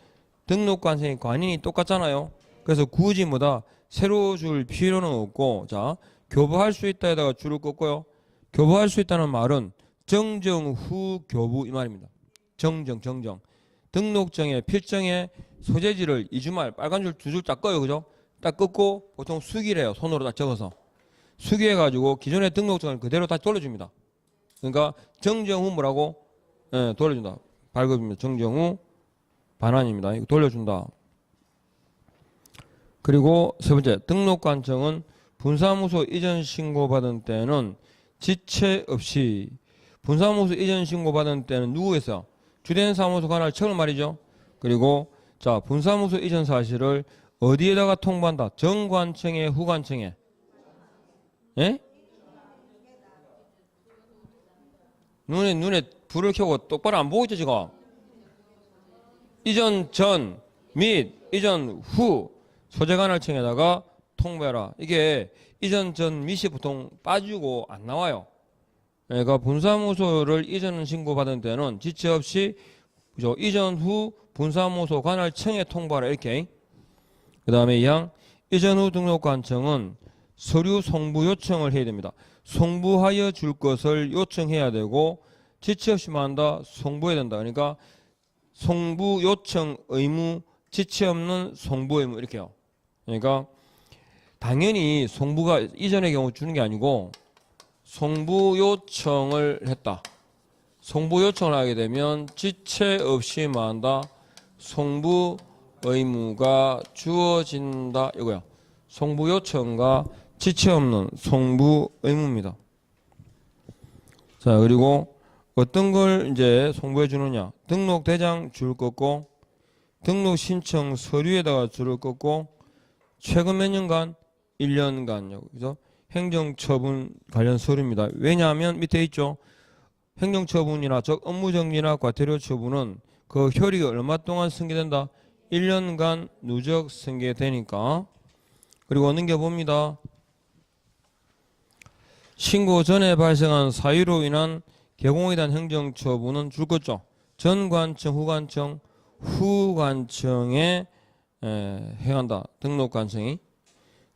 등록관청의 관인이 똑같잖아요. 그래서 굳이 뭐다 새로 줄 필요는 없고, 자, 교부할 수 있다에다가 줄을 긋고요. 교부할 수 있다는 말은 정정 후 교부 이 말입니다. 정정. 등록증의 필정의 소재지를 2주말 빨간 줄 두 줄 딱 꺼요. 그죠? 딱 긋고 보통 수기래요. 손으로 딱 적어서 수기해가지고 기존의 등록증을 그대로 다시 돌려줍니다. 그러니까 정정 후 뭐라고? 예, 돌려준다. 발급입니다. 정정 후 반환입니다. 이거 돌려준다. 그리고 세 번째, 등록관청은 분사무소 이전 신고받은 때는 지체 없이, 분사무소 이전 신고받은 때는 누구에서? 주된 사무소 관할청을 말이죠. 그리고 자, 분사무소 이전 사실을 어디에다가 통보한다? 정관청에, 후관청에? 예? 눈에 불을 켜고 똑바로 안 보고 있죠 지금? 이전 전 및 이전 후 소재관할청에다가 통보해라. 이게 이전 전 및이 보통 빠지고 안 나와요. 그러니까 분사무소를 이전 신고받은 때는 지체 없이 그죠? 이전 후 분사무소 관할청에 통보하라 이렇게. 그 다음에 2항 이전 후 등록관청은 서류 송부 요청을 해야 됩니다. 송부하여 줄 것을 요청해야 되고 지체 없이만 한다. 송부해야 된다. 그러니까 송부 요청 의무, 지체 없는 송부 의무 이렇게요. 그러니까 당연히 송부가 이전의 경우 주는 게 아니고 송부 요청을 했다. 송부 요청을 하게 되면 지체 없이만 한다. 송부 의무가 주어진다. 이거야. 송부 요청과 지체 없는 송부 의무입니다. 자, 그리고 어떤 걸 이제 송부해 주느냐? 등록 대장 줄 긋고, 등록 신청 서류에다가 줄을 긋고, 최근 몇 년간? 1년간요. 그죠? 행정처분 관련 서류입니다. 왜냐하면 밑에 있죠. 행정처분이나 업무정지나 과태료 처분은 그 효력이 얼마 동안 승계된다? 1년간 누적 승계되니까. 그리고 넘겨봅니다. 신고 전에 발생한 사유로 인한 개공에 대한 행정처분은 줄 거죠. 전관청, 후관청에 행한다. 등록관청이.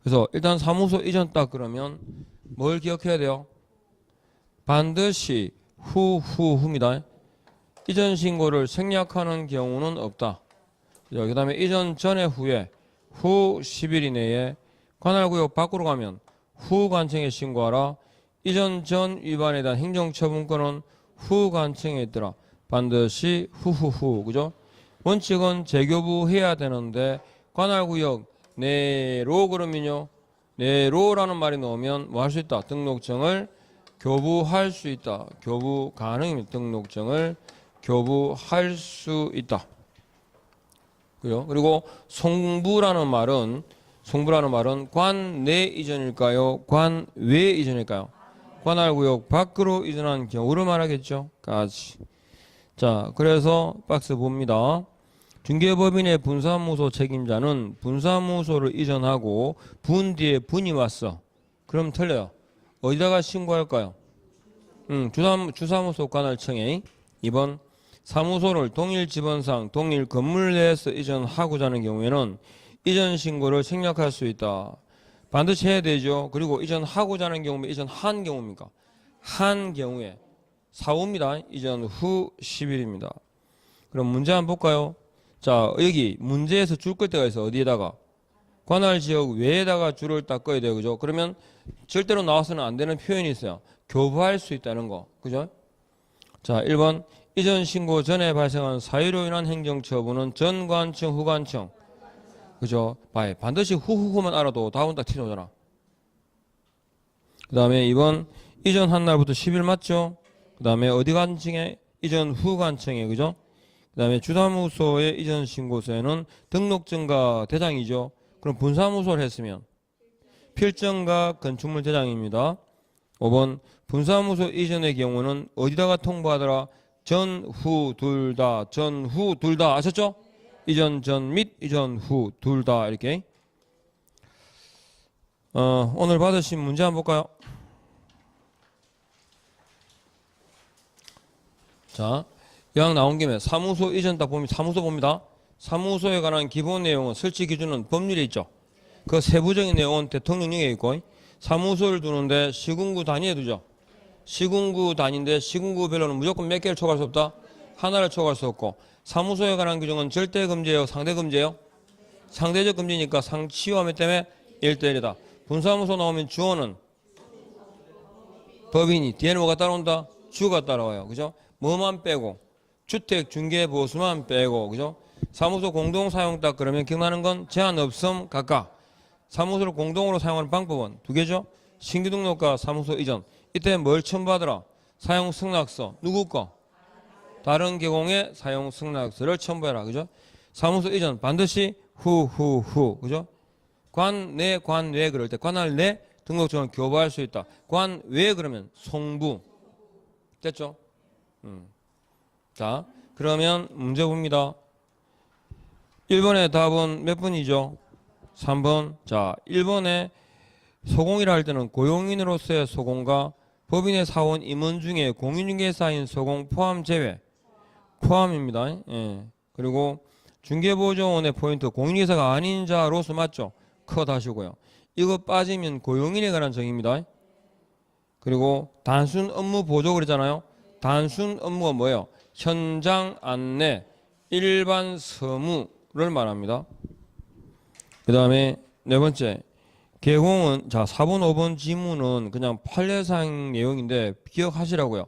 그래서 일단 사무소 이전 딱 그러면 뭘 기억해야 돼요? 반드시 후입니다. 이전 신고를 생략하는 경우는 없다. 그 다음에 이전 전에 후에 후 10일 이내에 관할구역 밖으로 가면 후 관청에 신고하라. 이전 전 위반에 대한 행정처분권은 후 관청에 있더라. 반드시 후후후. 그죠? 원칙은 재교부 해야 되는데 관할구역 내로 그러면요. 내로라는 말이 나오면 뭐 할 수 있다. 등록증을 교부할 수 있다. 교부 가능입니다. 등록증을 교부할 수 있다. 그리고 송부라는 말은 관 내 이전일까요? 관 외 이전일까요? 관할구역 밖으로 이전한 경우를 말하겠죠. 까지. 자, 그래서 박스 봅니다. 중개법인의 분사무소 책임자는 분사무소를 이전하고 분 뒤에 분이 왔어. 그럼 틀려요. 어디다가 신고할까요? 주사무소 관할청에 2번 사무소를 동일 지번상 동일 건물 내에서 이전하고자 하는 경우에는 이전 신고를 생략할 수 있다. 반드시 해야 되죠. 그리고 이전하고자 하는 경우면 이전한 경우입니까? 한 경우에 사후입니다. 이전 후 10일입니다. 그럼 문제 한번 볼까요? 자, 여기 문제에서 줄 끌 때가 있어. 어디에다가? 관할지역 외에다가 줄을 딱 꺼야 돼요. 그죠? 그러면 절대로 나와서는 안 되는 표현이 있어요. 교부할 수 있다는 거. 그죠? 자, 1번 이전 신고 전에 발생한 사유로 인한 행정처분은 전관청, 후관청. 그죠? 봐요. 반드시 후후후만 알아도 답은 딱 튀어오잖아. 그 다음에 2번 이전한 날부터 10일 맞죠? 그 다음에 어디 관청에? 이전 후 관청에. 그죠? 그 다음에 주사무소의 이전 신고서에는 등록증과 대장이죠. 그럼 분사무소를 했으면 필정과 건축물 대장입니다. 5번 분사무소 이전의 경우는 어디다가 통보하더라? 전, 후 둘 다, 전, 후 둘 다 아셨죠? 이전 전 및 이전 후 둘 다 이렇게. 오늘 받으신 문제 한번 볼까요? 자, 양 나온 김에 사무소 이전 딱 보면 사무소 봅니다. 사무소에 관한 기본 내용은 설치 기준은 법률에 있죠. 그 세부적인 내용은 대통령령에 있고 사무소를 두는데 시군구 단위에 두죠. 시군구 단위인데 시군구별로는 무조건 몇 개를 초과할 수 없다? 하나를 초과할 수 없고 사무소에 관한 규정은 절대 금지예요? 상대 금지예요? 상대적 금지니까 상치유하면 때문에 1대1이다. 분사무소 나오면 주어는 법인이 뒤에는 뭐가 따라온다? 주가 따라와요. 그죠? 뭐만 빼고 주택 중개 보수만 빼고 그죠? 사무소 공동 사용 딱 그러면 기억나는 건 제한 없음 각각. 사무소를 공동으로 사용하는 방법은 두 개죠. 신규 등록과 사무소 이전. 이때 뭘 첨부하더라? 사용 승낙서. 누구 거? 다른 계공의 사용 승낙서를 첨부해라. 그죠? 사무소 이전 반드시 후. 그죠? 관 내 그럴 때 관할 내 등록증을 교부할 수 있다. 관 외 그러면 송부. 됐죠? 자, 그러면 문제 봅니다. 1번의 답은 몇 번이죠? 3번. 자, 1번에 소공이라 할 때는 고용인으로서의 소공과 법인의 사원 임원 중에 공인중개사인 소공 포함 제외. 포함입니다. 예. 그리고 중개보조원의 포인트 공인중개사가 아닌 자로서 맞죠? 커 다시고요. 이거 빠지면 고용인에 관한 정의입니다. 그리고 단순 업무 보조 그랬잖아요. 단순 업무가 뭐예요? 현장 안내, 일반 서무를 말합니다. 그 다음에 네 번째 개공은 자 4번 5번 지문은 그냥 판례상 내용인데 기억하시라고요.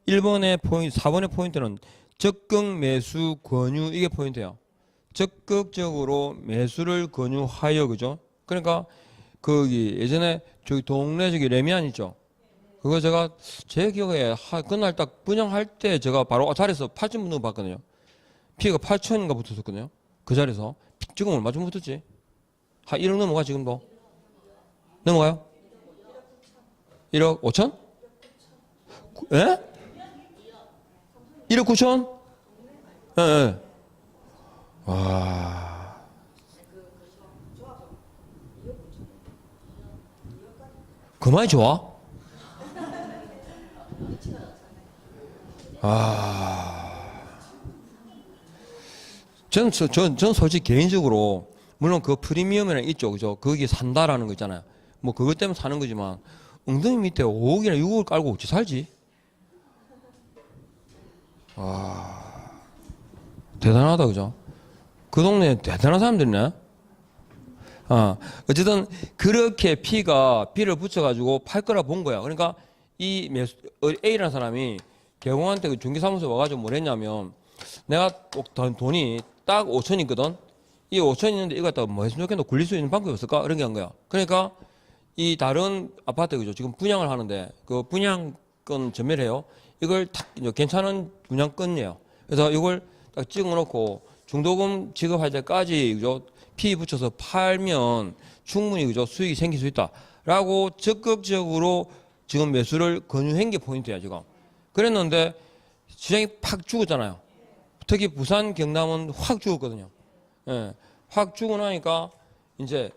1번의 포인트 4번의 포인트는 적극 매수 권유 이게 포인트예요. 적극적으로 매수를 권유하여 그죠? 그러니까 거기 예전에 저기 동네 저기 레미안 있죠? 그거 제가 제 기억에 그날 딱 분양할 때 제가 바로 자리에서 8천 붙는 거 봤거든요. 피해가 8천인가 붙었었거든요. 그 자리에서 지금 얼마 좀 붙었지? 한 1억 넘어가 지금도? 넘어가요? 1억 5천? 예? 1억 9천? 예, 예. 와. 그만이 좋아? 전 솔직히 개인적으로 물론 그 프리미엄에는 있죠, 그죠? 거기 산다라는 거 있잖아요. 뭐 그것 때문에 사는 거지만 엉덩이 밑에 5억이나 6억을 깔고 어찌 살지? 대단하다, 그죠? 그 동네에 대단한 사람들이네. 어쨌든 그렇게 B를 붙여가지고 팔 거라 본 거야. 그러니까 이 A라는 사람이 개공한테 그 중개사무소에 와가지고 뭘 했냐면, 내가 돈이 딱 5천이거든. 이 5천 있는데 이거 갖다가 뭐 했으면 좋겠노? 굴릴 수 있는 방법이 없을까? 그런 게 한 거야. 그러니까 이 다른 아파트, 그죠? 지금 분양을 하는데 그 분양권 전매해요. 이걸 탁 괜찮은 분양권이에요. 그래서 이걸 딱 찍어놓고 중도금 지급할 때까지, 그죠? P 붙여서 팔면 충분히, 그죠? 수익이 생길 수 있다라고 적극적으로 지금 매수를 권유한 게 포인트야 지금. 그랬는데 시장이 팍 죽었잖아요. 특히 부산, 경남은 확 죽었거든요. 예, 확 죽고 나니까 이제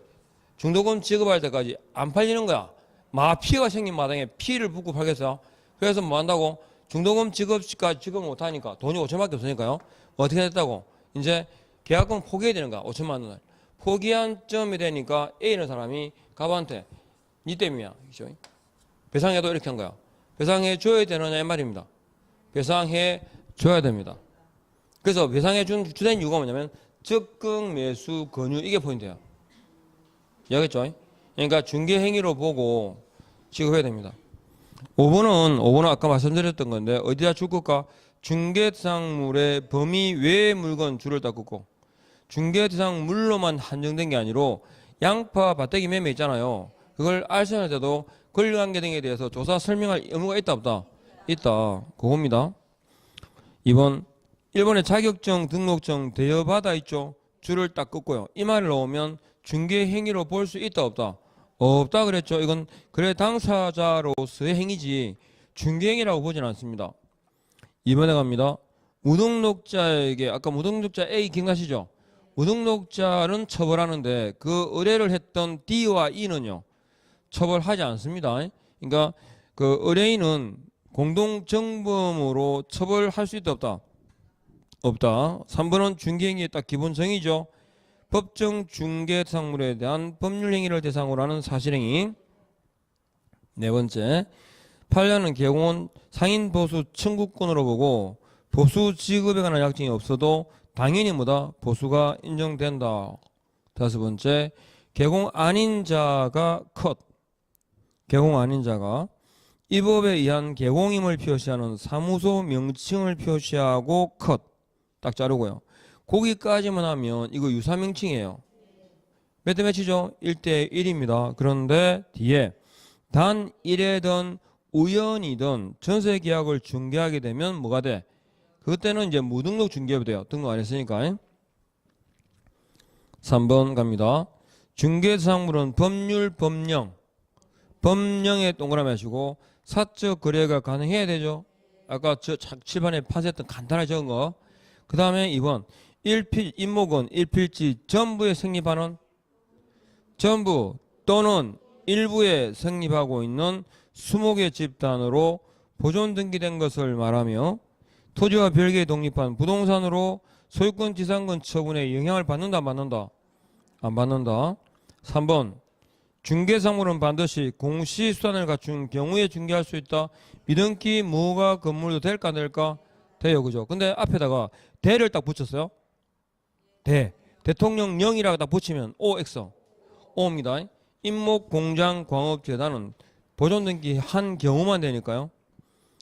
중도금 지급할 때까지 안 팔리는 거야. 마피가 생긴 마당에 피를 붓고 팔겠어요. 그래서 뭐 한다고? 중도금 지급까지 지급 못 하니까 돈이 5천밖에 없으니까요. 어떻게 됐다고? 이제 계약금 포기해야 되는 거야. 5천만 원을. 포기한 점이 되니까 A라는 사람이 갑한테 니 때문이야. 그죠? 배상해도 이렇게 한 거야. 배상해 줘야 되느냐 이 말입니다. 배상해 줘야 됩니다. 그래서 배상해 주된 이유가 뭐냐면 적극 매수 권유, 이게 포인트야. 이해하겠죠? 그러니까 중개 행위로 보고 지급해야 됩니다. 5번은 아까 말씀드렸던 건데 어디다 줄 것까? 중개 대상물의 범위 외의 물건 줄을 딱 긋고, 중개 대상물로만 한정된 게 아니로 양파 밭대기 매매 있잖아요. 그걸 알선할 때도 권리관계 등에 대해서 조사 설명할 의무가 있다 없다? 있다. 그겁니다. 2번 1번에 자격증 등록증 대여받아 있죠. 줄을 딱 긋고요. 이 말을 넣으면 중개 행위로 볼 수 있다 없다? 없다 그랬죠. 이건 그래 당사자로서의 행위지 중개 행위라고 보진 않습니다. 2번에 갑니다. 무등록자에게, 아까 무등록자 A 기억나시죠? 무등록자는 처벌하는데 그 의뢰를 했던 D와 E는요 처벌하지 않습니다. 그러니까 그 의뢰인은 공동정범으로 처벌할 수 있다 없다? 없다. 3번은 중개행위의 딱 기본 정의죠. 법정 중개 대상물에 대한 법률 행위를 대상으로 하는 사실행위. 네 번째, 판례는 개공은 상인 보수 청구권으로 보고 보수 지급에 관한 약정이 없어도 당연히 뭐다? 보수가 인정된다. 다섯 번째, 개공 아닌 자가 컷. 개공 아닌 자가 이 법에 의한 개공임을 표시하는 사무소 명칭을 표시하고 컷. 딱 자르고요. 거기까지만 하면 이거 유사명칭이에요. 몇 대 몇이죠? 1대 1입니다. 그런데 뒤에 단 1회든 우연이든 전세계약을 중개하게 되면 뭐가 돼? 그때는 이제 무등록 중개업이 돼요. 등록 안 했으니까. 3번 갑니다. 중개대상물은 법률, 법령에 동그라미 하시고 사적 거래가 가능해야 되죠. 아까 저 칠판에 파쇄했던 간단하게 적은 거. 그 다음에 2번 임목은 일필지 전부에 성립하는, 전부 또는 일부에 성립하고 있는 수목의 집단으로 보존 등기된 것을 말하며 토지와 별개에 독립한 부동산으로 소유권 지상권 처분에 영향을 받는다 안 받는다? 안 받는다. 3번 중개사물은 반드시 공시수단을 갖춘 경우에 중개할 수 있다. 미등기 무허가 건물도 될까 안 될까? 돼요. 그죠? 근데 앞에다가 대를 딱 붙였어요. 대통령령이라고 딱 붙이면 OX O입니다. 임목 공장 광업 재단은 보존 등기 한 경우만 되니까요.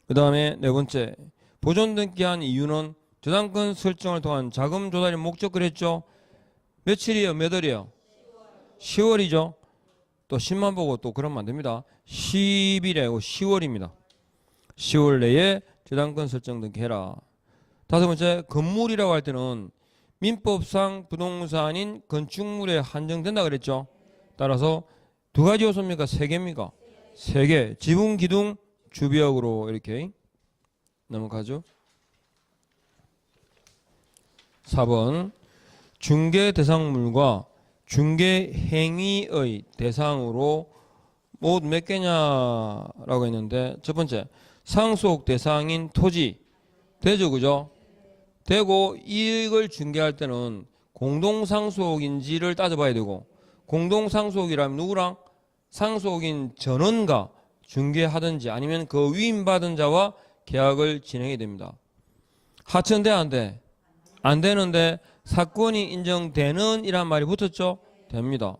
그 다음에 네 번째, 보존 등기한 이유는 저당권 설정을 통한 자금 조달이 목적 그랬죠. 며칠이에요? 몇 월이에요? 10월이죠. 또 10만 보고 또 그러면 안 됩니다. 10일이 아니고 10월입니다. 10월 내에 저당권 설정 등기해라. 다섯 번째, 건물이라고 할 때는 민법상 부동산인 건축물에 한정된다 그랬죠. 따라서 두 가지 요소입니까? 세 개입니까? 세 개. 지붕, 기둥, 주벽으로 이렇게 넘어가죠. 4번 중개 대상물과 중개 행위의 대상으로 모두 몇 개냐라고 했는데, 첫 번째 상속 대상인 토지 되죠, 그죠? 되고 이걸 중개할 때는 공동상속인지를 따져봐야 되고, 공동상속이라면 누구랑? 상속인 전원과 중개하든지 아니면 그 위임받은 자와 계약을 진행해야 됩니다. 하천 돼, 안 돼? 안 되는데 사건이 인정되는 이란 말이 붙었죠? 됩니다.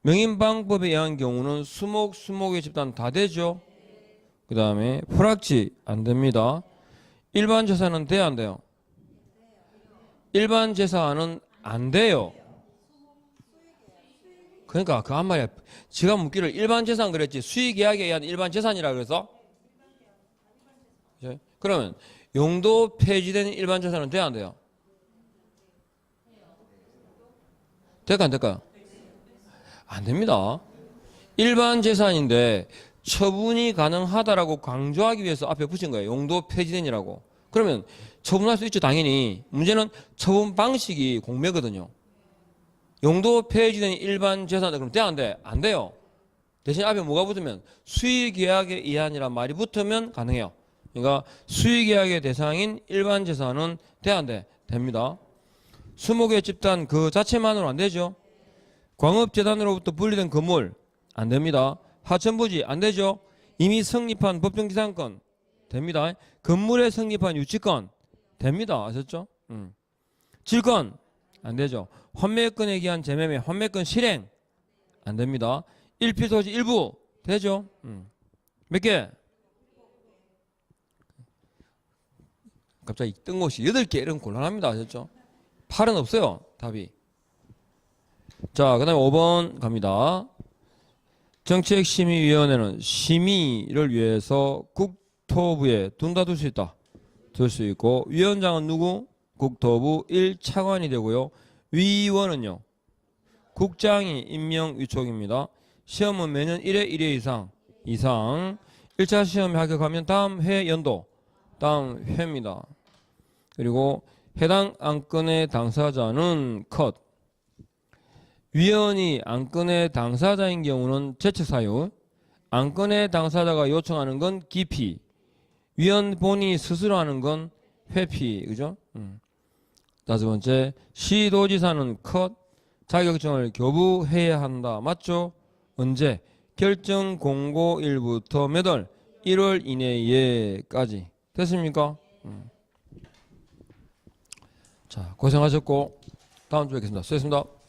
명인방법에 의한 경우는 수목의 집단 다 되죠? 그 다음에 불확지 안 됩니다. 일반 재산은 돼야 안 돼요? 일반 재산은 안 돼요. 그러니까 그 한 말이야. 지가 묻기를 일반 재산 그랬지 수익계약에 의한 일반 재산이라 그래서 그러면 용도 폐지된 일반 재산은 돼야 안 돼요? 될까 안 될까요? 안 됩니다. 일반 재산인데 처분이 가능하다라고 강조하기 위해서 앞에 붙인 거예요. 용도 폐지된이라고. 그러면 처분할 수 있죠, 당연히. 문제는 처분 방식이 공매거든요. 용도 폐지된 일반 재산, 그럼 돼, 안 돼? 안 돼요. 대신 앞에 뭐가 붙으면 수익계약에 의한이란 말이 붙으면 가능해요. 그러니까 수익계약의 대상인 일반 재산은 돼, 안 돼? 됩니다. 수목의 집단 그 자체만으로 안 되죠. 광업재단으로부터 분리된 건물 안 됩니다. 하천부지 안 되죠. 이미 성립한 법정지상권 됩니다. 건물에 성립한 유치권 됩니다. 아셨죠? 질권 안 되죠. 환매권에 의한 재매매 환매권 실행 안 됩니다. 일필소지 일부 되죠. 몇 개? 갑자기 뜬금없이 8개 이런 곤란합니다. 아셨죠? 8은 없어요. 답이. 자, 그 다음에 5번 갑니다. 정책심의위원회는 심의를 위해서 국토부에 둔다 둘 수 있다. 둘 수 있고 위원장은 누구? 국토부 1차관이 되고요. 위원은요. 국장이 임명 위촉입니다. 시험은 매년 1회 1회 이상 1차 시험에 합격하면 다음 해 연도 다음 회입니다. 그리고 해당 안건의 당사자는 컷. 위원이 안건의 당사자인 경우는 제척사유, 안건의 당사자가 요청하는 건 기피, 위원 본인이 스스로 하는 건 회피, 그죠? 5번째, 시도지사는 컷, 자격증을 교부해야 한다. 맞죠? 언제? 결정 공고일부터 몇 월? 1월 이내에까지. 됐습니까? 자, 고생하셨고 다음 주에 뵙겠습니다. 수고했습니다.